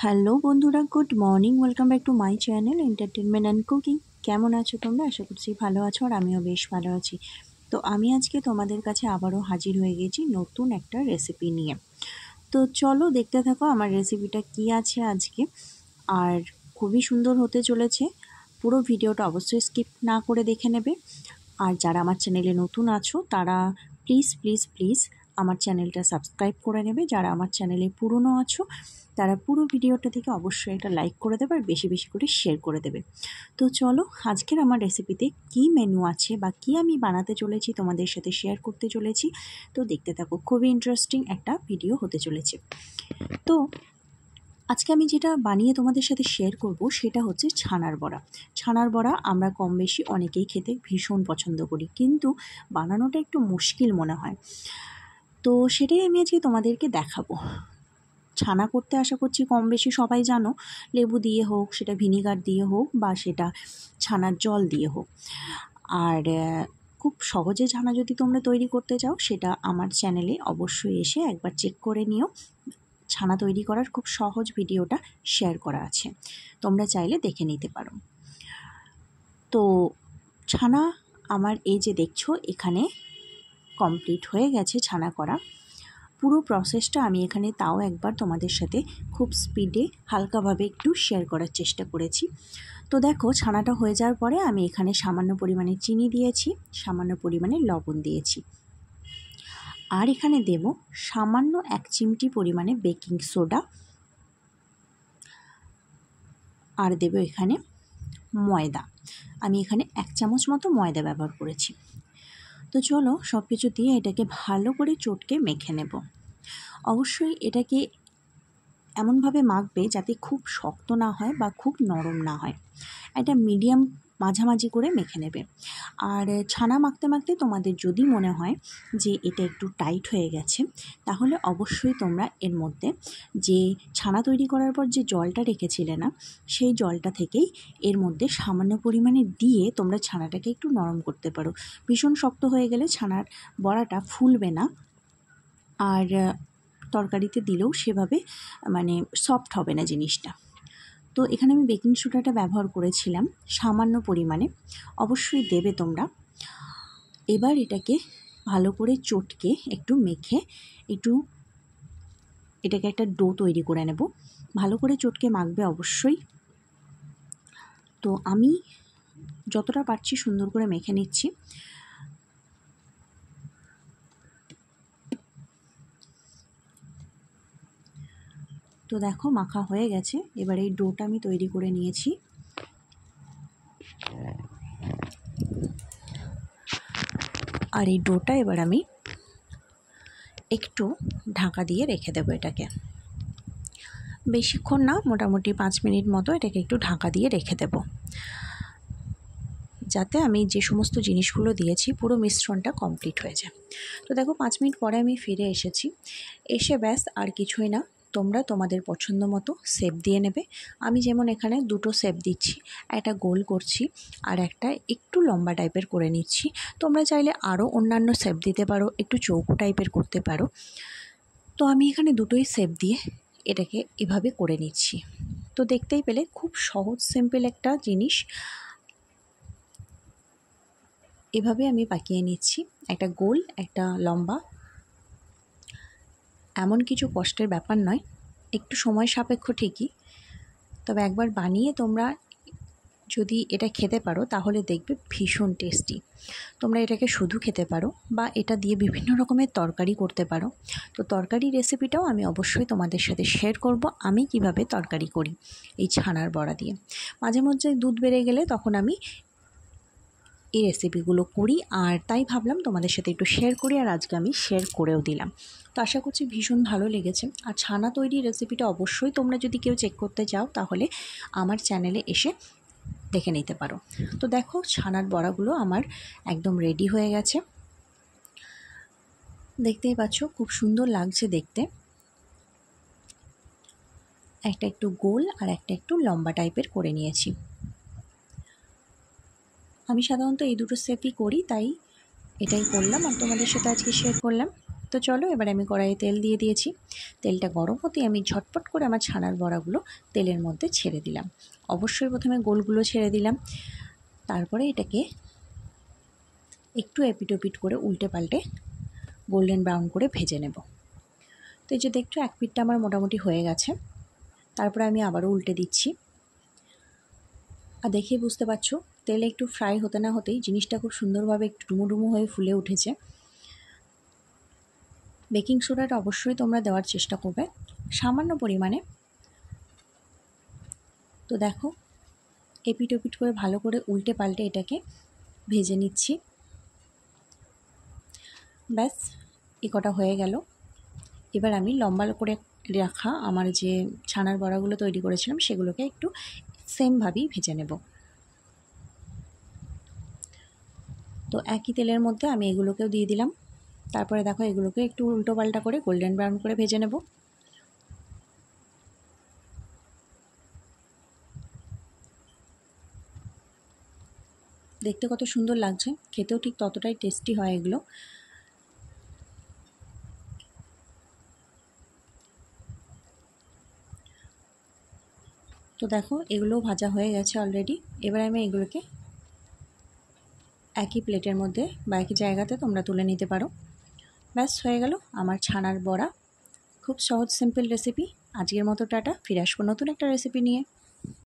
Hello বন্ধুরা, good morning. Welcome back to my channel entertainment and cooking. কেমন আছো তোমরা? আশা করছি ভালো আছো, আর আমিও বেশ ভালো আছি। তো আমি আজকে তোমাদের কাছে আবারও হাজির হয়ে গেছি নতুন একটা রেসিপি নিয়ে। তো চলো দেখতে থাকো আমার রেসিপিটা কি আছে আজকে। আর খুবই সুন্দর হতে চলেছে। পুরো ভিডিওটা অবশ্যই স্কিপ না করে দেখে নেবে। আর যারা আমার চ্যানেলে নতুন আছো তারা প্লিজ প্লিজ প্লিজ আমার চ্যানেলটা সাবস্ক্রাইব করে নেবে। যারা আমার চ্যানেলে পুরনো আছো তারা পুরো ভিডিওটা থেকে অবশ্যই একটা লাইক করে দেবে আর বেশি বেশি করে শেয়ার করে দেবে। তো চলো আজকের আমার রেসিপিতে কি মেনু আছে বা কি আমি বানাতে চলেছি তোমাদের সাথে শেয়ার করতে চলেছি। তো দেখতে থাকো, খুবই ইন্টারেস্টিং একটা ভিডিও হতে চলেছে। তো আজকে আমি যেটা বানিয়ে তোমাদের সাথে শেয়ার করব সেটা হচ্ছে ছানার বড়া। ছানার বড়া আমরা কম বেশি অনেকেই খেতে ভীষণ পছন্দ করি, কিন্তু বানানোটা একটু মুশকিল মনে হয়। তো সেটাই আমি আজকে তোমাদেরকে দেখাবো। ছানা করতে আশা করছি কম বেশি সবাই জানো, লেবু দিয়ে হোক, সেটা ভিনিগার দিয়ে হোক, বা সেটা ছানার জল দিয়ে হোক। আর খুব সহজে ছানা যদি তোমরা তৈরি করতে চাও সেটা আমার চ্যানেলে অবশ্যই এসে একবার চেক করে নিও। ছানা তৈরি করার খুব সহজ ভিডিওটা শেয়ার করা আছে, তোমরা চাইলে দেখে নিতে পারো। তো ছানা আমার এই যে দেখছো এখানে কমপ্লিট হয়ে গেছে ছানা করা। পুরো প্রসেসটা আমি এখানে তাও একবার তোমাদের সাথে খুব স্পিডে হালকাভাবে একটু শেয়ার করার চেষ্টা করেছি। তো দেখো ছানাটা হয়ে যাওয়ার পরে আমি এখানে সামান্য পরিমাণে চিনি দিয়েছি, সামান্য পরিমাণে লবণ দিয়েছি, আর এখানে দেব সামান্য 1 চিমটি পরিমাণে বেকিং সোডা, আর দেব এখানে ময়দা। আমি এখানে 1 চামচ মতো ময়দা ব্যবহার করেছি। তো চলো সব কিছু দিয়ে এটাকে ভালো করে চটকে মেখে নেব। অবশ্যই এটাকে এমনভাবে মাখবে যাতে খুব শক্ত না হয় বা খুব নরম না হয়, এটা মিডিয়াম মাঝামাঝি করে মেখে নেবে। আর ছানা মাখতে মাখতে তোমাদের যদি মনে হয় যে এটা একটু টাইট হয়ে গেছে, তাহলে অবশ্যই তোমরা এর মধ্যে যে ছানা তৈরি করার পর যে জলটা রেখেছিলে না, সেই জলটা থেকেই এর মধ্যে সামান্য পরিমাণে দিয়ে তোমরা ছানাটাকে একটু নরম করতে পারো। ভীষণ শক্ত হয়ে গেলে ছানার বড়াটা ফুলবে না, আর তরকারিতে দিলেও সেভাবে মানে সফট হবে না জিনিসটা। তো এখানে আমি বেকিং সোডাটা ব্যবহার করেছিলাম সামান্য পরিমাণে, অবশ্যই দেবে তোমরা। এবার এটাকে ভালো করে চটকে একটু মেখে একটু এটাকে একটা ডো তৈরি করে নেব। ভালো করে চটকে মাখবে অবশ্যই। তো আমি যতটা পারছি সুন্দর করে মেখে নিচ্ছি। তো দেখো মাখা হয়ে গেছে। এবার এই ডোটা আমি তৈরি করে নিয়েছি। আর এই ডোটা এবার আমি একটু ঢাকা দিয়ে রেখে দেবো এটাকে। বেশিক্ষণ না, মোটামুটি 5 মিনিট মতো এটাকে একটু ঢাকা দিয়ে রেখে দেব, যাতে আমি যে সমস্ত জিনিসগুলো দিয়েছি পুরো মিশ্রণটা কমপ্লিট হয়ে যায়। তো দেখো 5 মিনিট পরে আমি ফিরে এসেছি। এসে ব্যাস আর কিছুই না, তোমরা তোমাদের পছন্দ মতো শেপ দিয়ে নেবে। আমি যেমন এখানে 2টো শেপ দিচ্ছি, একটা গোল করছি আর একটা একটু লম্বা টাইপের করে নিচ্ছি। তোমরা চাইলে আরও অন্যান্য শেপ দিতে পারো, একটু চৌকো টাইপের করতে পারো। তো আমি এখানে দুটোই শেপ দিয়ে এটাকে এভাবে করে নিচ্ছি। তো দেখতেই পেলে খুব সহজ সিম্পল একটা জিনিস। এভাবে আমি পাকিয়ে নিচ্ছি, একটা গোল একটা লম্বা। এমন কিছু কষ্টের ব্যাপার নয়, একটু সময় সাপেক্ষ ঠিকই, তবে একবার বানিয়ে তোমরা যদি এটা খেতে পারো তাহলে দেখবে ভীষণ টেস্টি। তোমরা এটাকে শুধু খেতে পারো বা এটা দিয়ে বিভিন্ন রকমের তরকারি করতে পারো। তো তরকারি রেসিপিটাও আমি অবশ্যই তোমাদের সাথে শেয়ার করব, আমি কিভাবে তরকারি করি এই ছানার বড়া দিয়ে। মাঝে মধ্যে দুধ বেড়ে গেলে তখন আমি এই রেসিপিগুলো করি, আর তাই ভাবলাম তোমাদের সাথে একটু শেয়ার করি, আর আজকে আমি শেয়ার করেও দিলাম। তো আশা করছি ভীষণ ভালো লেগেছে। আর ছানা তৈরির রেসিপিটা অবশ্যই তোমরা যদি কেউ চেক করতে চাও তাহলে আমার চ্যানেলে এসে দেখে নিতে পারো। তো দেখো ছানার বড়াগুলো আমার একদম রেডি হয়ে গেছে, দেখতেই পাচ্ছ খুব সুন্দর লাগছে দেখতে। একটা একটু গোল আর একটা একটু লম্বা টাইপের করে নিয়েছি। আমি সাধারণত এই দুটো শেপই করি, তাই এটাই করলাম আর তোমাদের সাথে আজকে শেয়ার করলাম। তো চলো এবার আমি কড়াইয়ে তেল দিয়ে দিয়েছি। তেলটা গরম হতেই আমি ঝটপট করে আমার ছানার বড়াগুলো তেলের মধ্যে ছেড়ে দিলাম। অবশ্যই প্রথমে গোলগুলো ছেড়ে দিলাম, তারপরে এটাকে একটু এপিট ওপিট করে উল্টে পাল্টে গোল্ডেন ব্রাউন করে ভেজে নেব। তো এই যে দেখছো এক পিঠটা আমার মোটামুটি হয়ে গেছে, তারপরে আমি আবারও উল্টে দিচ্ছি। আর দেখেই বুঝতে পারছো তেলে একটু ফ্রাই হতে না হতেই জিনিসটা খুব সুন্দরভাবে একটু ডুমো ডুমো হয়ে ফুলে উঠেছে। বেকিং সোডাটা অবশ্যই তোমরা দেওয়ার চেষ্টা করবে সামান্য পরিমাণে। তো দেখো এপিট ওপিট করে ভালো করে উল্টে পাল্টে এটাকে ভেজে নিচ্ছি। ব্যাস এ কটা হয়ে গেল। এবার আমি লম্বা করে রাখা আমার যে ছানার বড়াগুলো তৈরি করেছিলাম সেগুলোকে একটু সেমভাবেই ভেজে নেব। তো একই তেলের মধ্যে আমি এগুলোকেও দিয়ে দিলাম। তারপরে দেখো এগুলোকে একটু উল্টো পাল্টা করে গোল্ডেন ব্রাউন করে ভেজে নেব। দেখতে কত সুন্দর লাগছে, খেতেও ঠিক ততটাই টেস্টি হয় এগুলো। তো দেখো এগুলোও ভাজা হয়ে গেছে অলরেডি। এবার আমি এগুলোকে একই প্লেটের মধ্যে বা একই জায়গাতে তোমরা তুলে নিতে পারো। ব্যাস হয়ে গেল আমার ছানার বড়া। খুব সহজ সিম্পল রেসিপি। আজকের মতো টাটা, ফিরে আসবো নতুন একটা রেসিপি নিয়ে।